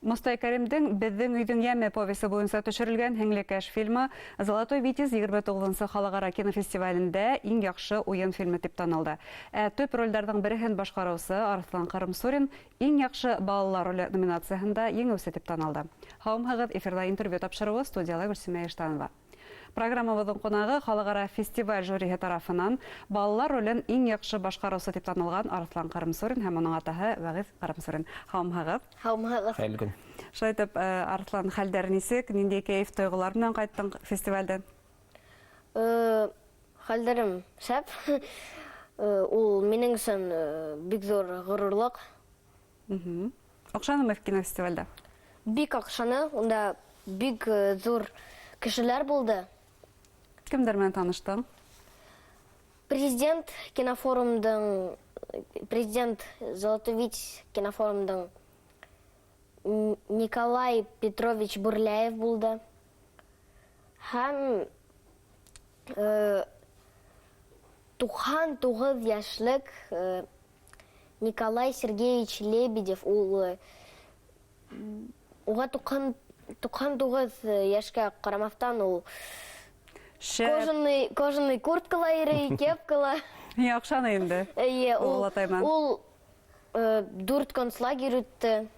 Мостай Кәримдең «Беҙҙең өйҙөң йәме» повесі буйынса төшөрөлгән «Һеңлекәш» фильмы «Золотой Витязь» 29-нчы халыкара кинофестивалендә иң яҡшы уйын фильмы дип танылды. Төп ролдәрҙең береһен башҡарыусы Арыҫлан Ҡарымсурин иң яҡшы балалар роле номинацияһында еңеүсе дип танылды. Һаумыһығыҙ, эфирҙа интервью тапшырыуы, студияла Гөлсимә Эштанова. Программабыҙҙың ҡунағы халыҡара фестиваль жюриһы тарафынан балалар ролен иң яҡшы башҡарыусы дип танылған Арыҫлан Ҡарымсурин һәм уның атаһы Вәғиҙ Ҡарымсурин. Һаумыһығыҙ. Һаумыһығыҙ. Хәйле көн. Шулай итеп, Арыҫлан, хәлдәр нисек, ниндәй кәйеф тойғолар менән ҡайттың фестивалдән? Хәлдәрем шәп. Ул минең өсөн бик зур ғорурлыҡ. Оҡшанымы кинофестивалдә? Бик оҡшаны. Унда бик зур кешеләр булды. Кемдәр менән таныштың? Президент Золотой Витязь кинофорумдың Николай Петрович Бурляев булды. Һәм 99 яшлык Николай Сергеевич Лебедев. Уға 99 яшкә ҡарамаҫтан ул кожаный курткала йөрөй, кепкала. Яҡшаны инде. Ул 4 концлагерь үтте.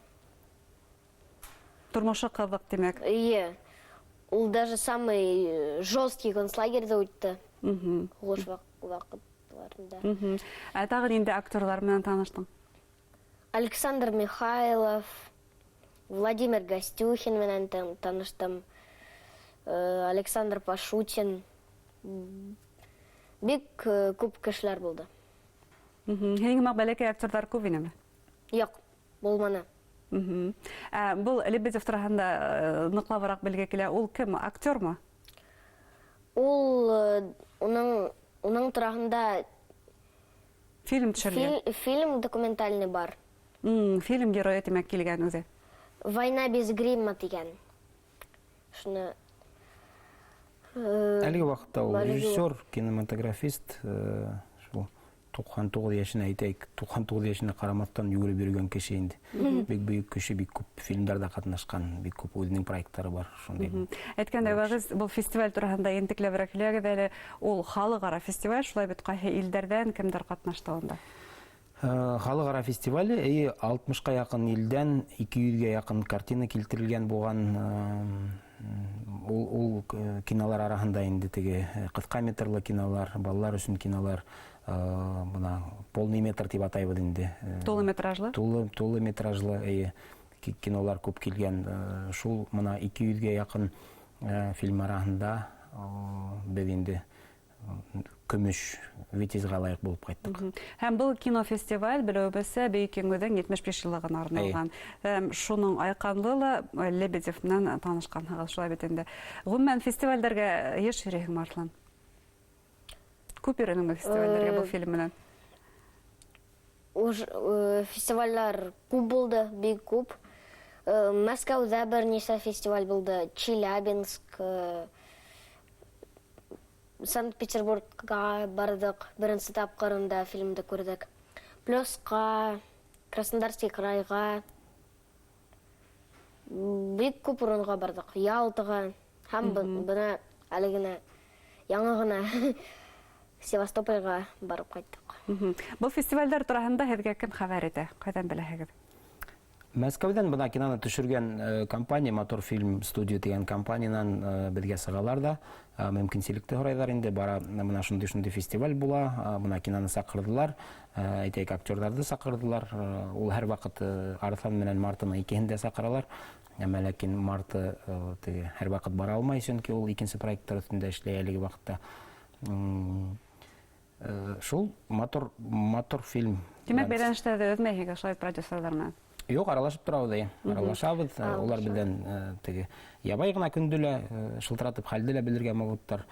Тормошы ҡыҙыҡ, тимәк. Ул даже самый жесткий концлагерьҙе үтте. Һуғыш ваҡыттарында. Тағы инде актерлар менән таныштың? Александр Михайлов, Владимир Гостюхин менән таныштым. Александр Пашутин. Бик күп кешеләр булды. Һинең бәләкәй актерҙар күп инеме? Юҡ, булманы. Был Лебедев тураһында ныҡлабыраҡ белгеһе килә. Ул кем? Актермы? Ул уның тураһында фильм төшөргән. Фильм документальный бар. Фильм геройы тимәк килгән үҙе. «Война без грима» тигән. Шуны Әлеге ваҡытта ул режиссер, кинематографист, 99 йәшенә әйтәйек, 99 йәшенә ҡарамаҫтан йүгереп йөрөгән кеше инде. Бик бөйөк кеше, бик күп фильмдарда ҡатнашҡан, бик күп үҙенең проекттары бар. Әйткәндәй, Вәғиҙ, был фестиваль тураһында ентекләберәк һөйләгеҙ әле. Ул халыҡара фестиваль, шулай бит ҡайһы илдәрҙән кемдәр ҡатнашты унда? Халыҡара фестивале 60-ға яҡын илдән 200-гә яҡын картина килтерелгән булған. Ул кинолар араһында инде теге ҡыҫҡа метрлы кинолар, балалар өсөн кинолар, бына полный метр тип атайбыҙ инде. Тулы метражлы? Тулы метражлы кинолар күп килгән. Шул мына 200-гә яҡын фильм араһында беҙ инде көмөш Витязьға лайыҡ булып ҡайттыҡ. Һәм был кинофестиваль, белеүебеҙсә, Бөйөк Еңеүҙең 75 йыллығына арналған. Шуның айҡанлы ла Лебедев менән танышҡанһығыҙ, шулай бит инде. Ғөмүмән фестивалдәргә йыш йөрөйһеңме, Арыҫлан? Күп йөрөнөңмө фестивалдәргә был фильм менән? Фестивалдар күп булды, бик күп. Мәскәүҙә бер нисә фестиваль булды, Челябинск, Санкт-Петербургка бардык, беренсе тапҡырында фильмды күрҙек. Плёсҡа, Краснодарский крайға, бик күп урынға бардык. Ялтыға, һәм бына әле генә яңы ғына Севастопольға барып ҡайттыҡ. Был фестивалдар тураһында һеҙгә кем хәбәр итә? Ҡайҙан беләһегеҙ? Мәскәүҙән бына киноны төшөргән компания, Мотор фильм студия дигән компаниянан беҙгә сығалар да. Мөмкинселекте һорайҙар инде. Бара бына шундай фестиваль була. Бына киноны саҡырҙылар. Әйтәйек, актерҙарҙы саҡырҙылар. Ул һәр ваҡыт Арыҫлан менән Мартыны икеһен дә саҡыралар. Әммә ләкин Марты һәр ваҡыт бара алмай, сөнки ул икенсе проекттар өҫтөндә эшләй әлеге ваҡытта. Шул Мотор фильм. Тимәк, бәйләнештәрҙе өҙмәйһегеҙ шулай продюсерҙарына? Юҡ, аралашып торабыҙ. Аралашабыҙ. Улар беҙҙән ябай ғына көндө лә шылтыратып хәлде лә белергә могуттар.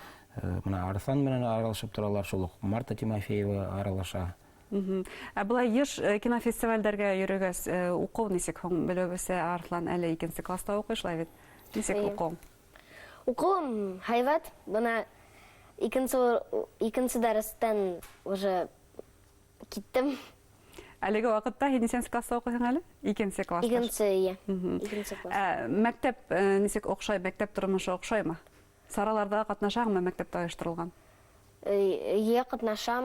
Мына Арыҫлан менән аралашып торалар. Шул уҡ Марта Тимофеева аралаша. Былай йыш кинофестивалдәргә йөрөгәс, уҡыу нисек һуң? Белеүебеҙсә, Арыҫлан әле икенсе класста уҡый, шулай бит. Нисек уҡыуың? Уҡыуым һәйбәт. Бына икенсе дәрестән уже киттем. Әлеге вакытта нисенче класста укыйсың әле? Икенче класста. Икенче, иә. Икенче класс. Мәктәп нисек охшай, мәктәп тормышы охшаймы? Сараларда катнашаңмы мәктәптә оештырылган? Иә, катнашам.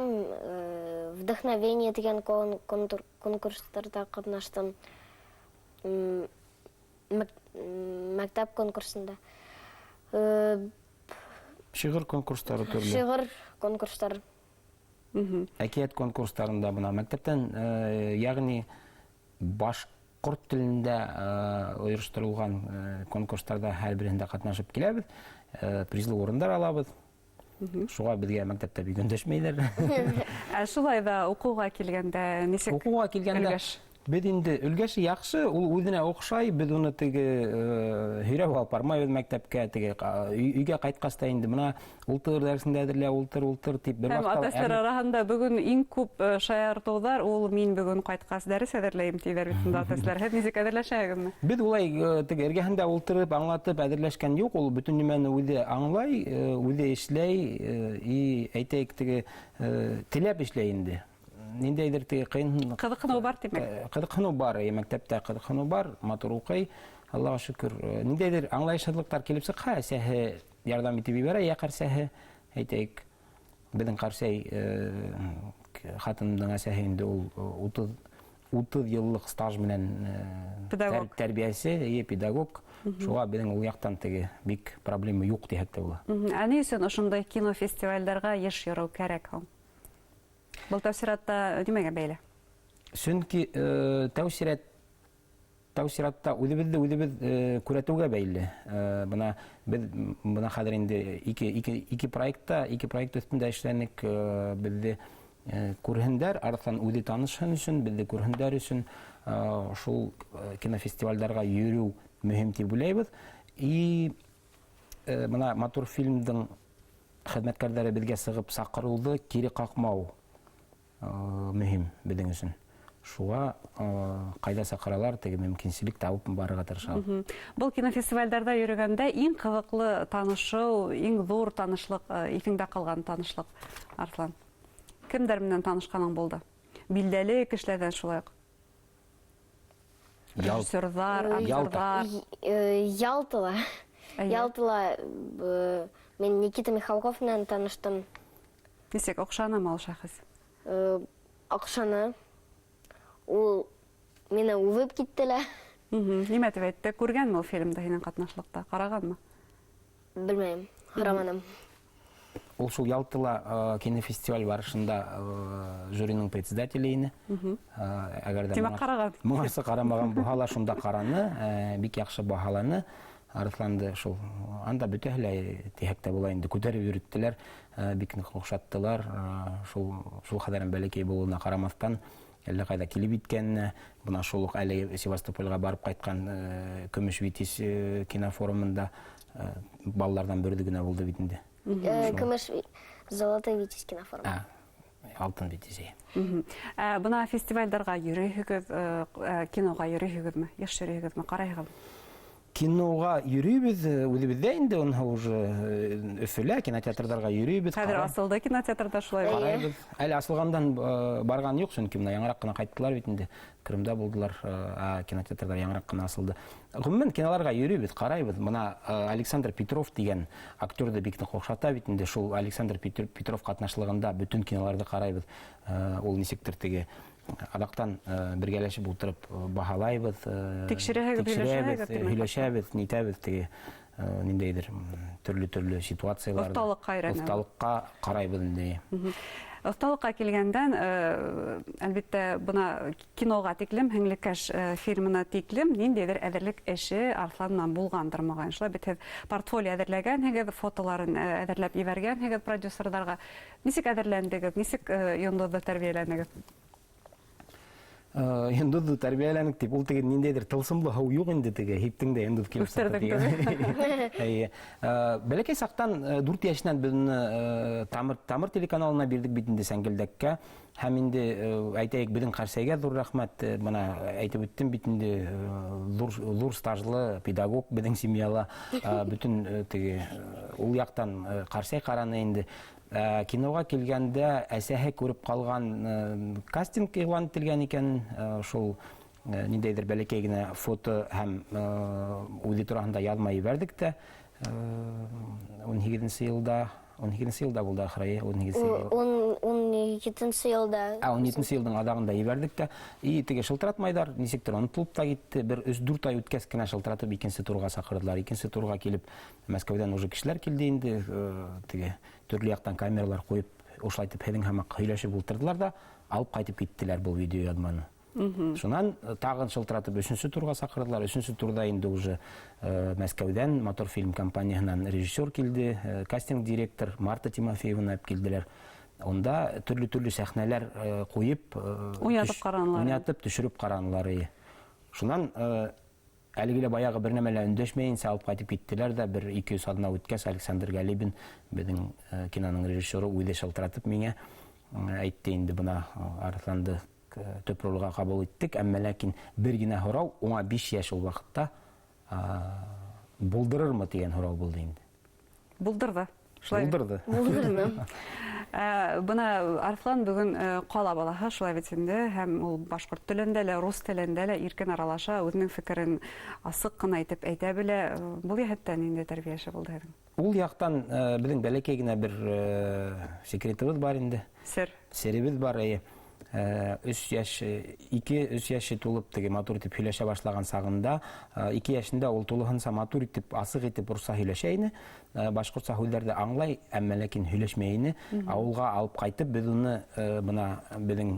Вдохновение деген конкурстарда катнаштым. Мәктәп конкурсында. Шигырь конкурстары төрле. Шигырь конкурстар. Әкият конкурстарында бына мәктәптән, ягъни башкорт телендә оештырылган конкурстарда һәр берендә катнашып киләбез. Призлы урындар алабыз. Шуңа безгә мәктәптә бик өндәшмәйләр. Шулай да укуга килгәндә нисек? Укуга килгәндә без инде өлгәше яхшы, ул үзенә охшай, без уны теге һөйрәп алып бармайбыз мәктәпкә, теге өйгә кайткач та инде мына ултыр дәресендә әзерлә, ултыр дип бер вакытта. Аташлар арасында бүген иң күп шаяртулар ул мин бүген кайткач дәрес әзерләйм диләр бит инде аташлар. Һәм нисек әзерләшәгезме? Без улай теге эргәһендә ултырып, аңлатып әзерләшкән юк, ул бүтән нимәне үзе аңлай, үзе эшләй, и әйтәйек теге теләп эшләй инде. Ниндәйдер теге кыен Кызыксыну бар димәк. Кызыксыну бар, мәктәптә кызыксыну бар, матур укый. Аллаһка шөкер. Ниндәйдер аңлайшылыклар килеп сыкка, әсәһе ярдәм итеп бирә, я карсәһе әйтәйек. Безнең карсәй хатынның әсәһе инде ул 30 еллык стаж белән тәрбиясе, педагог. Шуңа безнең ул яктан теге бик проблема юк дисәк тә була. Ни өчен ошондай кинофестивальләргә еш йөрү кирәк һәм? Был тәфсиратта нимәгә бәйле? Чөнки тәүсиратта үҙебеҙ күрәтеүгә бәйле. Бына хәҙер инде ике проект өҫтөндә эшләнек. Беҙҙе күрһендәр, арыҫлан үҙе танышһын өсөн, беҙҙе күрһендәр өсөн шул кинофестивалдарға йөрөү мөһим тип уйлайбыҙ. И бына матур фильмдың хеҙмәткәрҙәре беҙгә сығып саҡырыуҙы кире ҡаҡмау мөһим беҙҙең өсөн. Шуға ҡайҙа саҡыралар, теге мөмкинселек табып барырға тырышабыҙ. Был кинофестивальдәрҙә йөрөгәндә иң ҡыҙыҡлы танышыу, иң ҙур танышлык, иҫеңдә ҡалған танышлык, Арыҫлан? Кемдәр менән танышҡаның булды? Билдәле кешеләрҙән шулай уҡ? Режиссерҙар, актерҙар. Ялтыла. Ялтыла. Мен Никита Михалков менән таныштым. Нисек, оҡшанымы ул шәхес? Оҡшаны. Ул мине үбеп китте лә. Нимә тип әйтте? Күргәнме ул фильмда һинең ҡатнашлыҡта? Ҡарағанмы? Белмәйем, ҡараманым. Ул шул Ялтыла кинофестиваль барышында жюриның председателе ине. Тимәк, ҡараған. Моңарсы ҡарамаған булһа ла шунда ҡараны, бик яҡшы баһаланы. Арыҫланды шул анда бөтәһе лә тиһәк тә була инде күтәреп йөрөттеләр, бик ныҡ оҡшаттылар. Шул хәҙәрен бәләкәй булыуына ҡарамаҫтан, әллә ҡайҙа килеп иткәненә, бына шул уҡ әле Севастопольға барып ҡайтҡан Көмөш Витязь кинофорумында балаларҙан берҙе генә булды бит инде. Көмөш Золотой Витязь кинофорум. Алтын Витязь. Бына фестивальдарға йөрөйһөгөҙ, киноға йөрөйһөгөҙмө, йыш йөрөйһөгөҙмө, ҡарайһығыҙмы? Киноға йөрөйбөҙ, үҙебеҙҙә инде, уныһы уже Өфөлә кинотеатрҙарға йөрөйбөҙ. Хәҙер асылды кинотеатрда шулай. Ҡарайбыҙ. Әле асылғандан барған юҡ, сөнки мына яңыраҡ ҡына ҡайттылар бит инде. Крымда булдылар, кинотеатрҙар яңыраҡ ҡына асылды. Ғөмүмән киноларға йөрөйбөҙ, ҡарайбыҙ. Бына Александр Петров дигән актерҙы бик ныҡ оҡшата бит инде. Шул Александр Петров ҡатнашлығында бөтөн киноларҙы ҡарайбыҙ. Ул нисектер теге аҙаҡтан бергәләшеп ултырып баһалайбыҙ, һөйләшәбеҙ, нитәбеҙ, теге ниндәйҙер төрлө ситуациялар. Оҫталыҡҡа ҡарайбыҙ инде. Оҫталыҡҡа килгәндән, әлбиттә, бына киноға тиклем, һеңлекәш фильмына тиклем, ниндәйҙер әҙерлек эше Арыҫланнан булғандыр маған. Шулай бит һеҙ портфолио әҙерләгәнһегеҙ, фотоларын әҙерләп ебәргәнһегеҙ продюсерҙарға. Нисек әҙерләндегеҙ, нисек Йондоҙҙо тәрбиәләнегеҙ? Йондоҙҙо тәрбиәләнек тип, ул теге ниндәйҙер тылсымлы һыу юҡ инде теге, һиптең дә Йондоҙ килеп сыҡты дигән. Бәләкәй саҡтан 4 йәшенән беҙне Тамыр телеканалына бирҙек бит инде Сәңгелдәккә. Һәм инде әйтәйек, беҙҙең Ҡарсәйгә ҙур рәхмәт. Бына әйтеп үттем бит инде, ҙур стажлы педагог беҙҙең семьяла. Бөтөн теге ул яҡтан Ҡарсәй ҡараны инде. Киноға килгәндә әсәһе күреп калган кастинг игълан ителгән икән, шул ниндәйдер бәләкәй генә фото һәм үзе турында язма ебәрдек тә. 12 елда булды ахыры, 12 ел. 12 елда. 17 елдың адагында ебәрдек тә. И теге шылтыратмайдар, нисектер онытылып та китте. Бер 3-4 ай үткәс кенә шылтыратып икенче турга сакырдылар. Икенче турга килеп, Мәскәүдән уже кешеләр килде инде, теге төрле яктан камералар куеп, ушлайтып һәдин һәмәк һөйләшеп ултырдылар да, алып кайтып киттеләр бу видео язманы. Шуннан тагын шылтыратып 3-нче турга сакырдылар. 3-нче турда инде уже Мәскәүдән Мотор фильм компаниясыннан режиссер килде, кастинг директор Марта Тимофеевна алып килделәр. Онда төрле сәхнәләр куеп, уйнатып төшереп каранлар. Шуннан әлегеле баягы бер нәмәләр өндәшмәенчә алып кайтып киттеләр да, бер 200 адына үткәс Александр Галибин, безнең киноның режиссеры, үзе шылтыратып миңа әйтте инде бuna Арсланды төп ролга кабул иттек, әмма ләкин бер генә һорау, уңа 5 яшь ул вакытта булдырырмы дигән һорау булды инде. Булдырды. Булдырды. Бына Арслан бүген кала балаһы, шулай бит инде, һәм ул башкорт телендә лә, рус телендә лә иркен аралаша, үзенең фикерен асык кына әйтеп әйтә белә. Бу яһәттән инде тәрбияше булды һәм. Ул яктан безнең бәләкәй генә бер секретыбыз бар инде. Серебез бар. 2-3 яшь тулып теге матур итеп һөйләшә башлаган сагында, 2 яшендә ул тулыгынса матур итеп, асык итеп урысча һөйләшә иде. Башкортча һүзләрдә аңлай, әмма ләкин һөйләшмәй иде. Авылга алып кайтып, без уны бuna безнең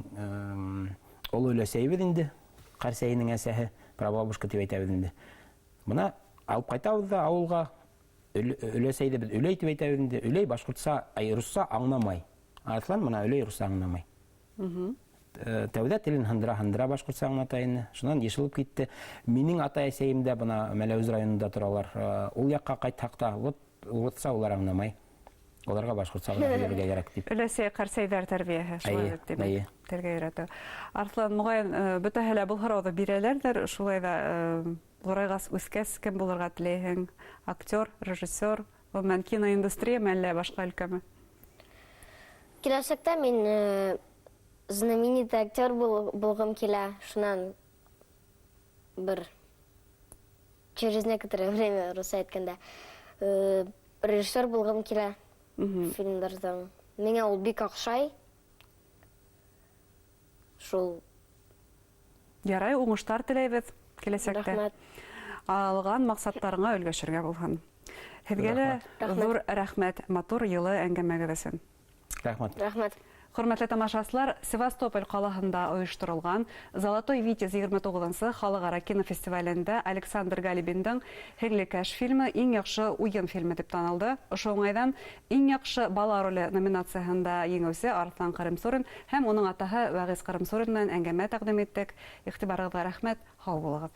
ул өләсәйбез инде. Карсәйнең әсәһе, прабабушка дип әйтәбез инде. Бuna алып кайтабыз да авылга, өләсәйдә без өләй дип әйтәбез инде. Өләй башкортча, русча аңламай. Арслан бuna өләй русча аңламай. Тәүдә телен һындыра башкортча аңлатайны. Шуннан ешылып китте. Минең ата-әсәем дә бuna Мәләвез районында торалар. Ул якка кайтакта, урысча улар аңламай. Оларга башкортча аңлатырга кирәк дип. Өләсәй Карсәйдәр тәрбияһе шулай дип телгә өйрәтә. Арслан, мөгаен бөтәһелә бу һорауды бирәләрдер, шулай да Гурайгас үскәс кем булырга теләйһең? Актер, режиссер, гомумән киноиндустрия мәллә башка өлкәме? Киләчәктә мин знаменитый актер булгым килә, шуннан бер через некоторое время рус әйткәндә режиссер булгым килә фильмнардан. Миңа ул бик охшай. Шул. Ярай, уңыштар теләйбез киләчәктә. Рәхмәт. Алган максатларыңа өлгәшергә булган. Һезгә лә зур рәхмәт, матур йылы әңгәмәгез өчен. Рәхмәт. Хөрмәтле тамашачлар, Севастополь калаһында оештырылган Золотой Витязь 29-нчы халыкара кинофестивалендә Александр Галибиндың Хәңлекәш фильмы иң яхшы уен фильмы дип танылды. Ошол уңайдан иң яхшы бала роле номинациясында еңүче Арслан Кырымсурин һәм уның атаһы Вагыз Кырымсурин белән әңгәмә тәкъдим иттек. Игътибарыгызга рәхмәт. Һау булыгыз.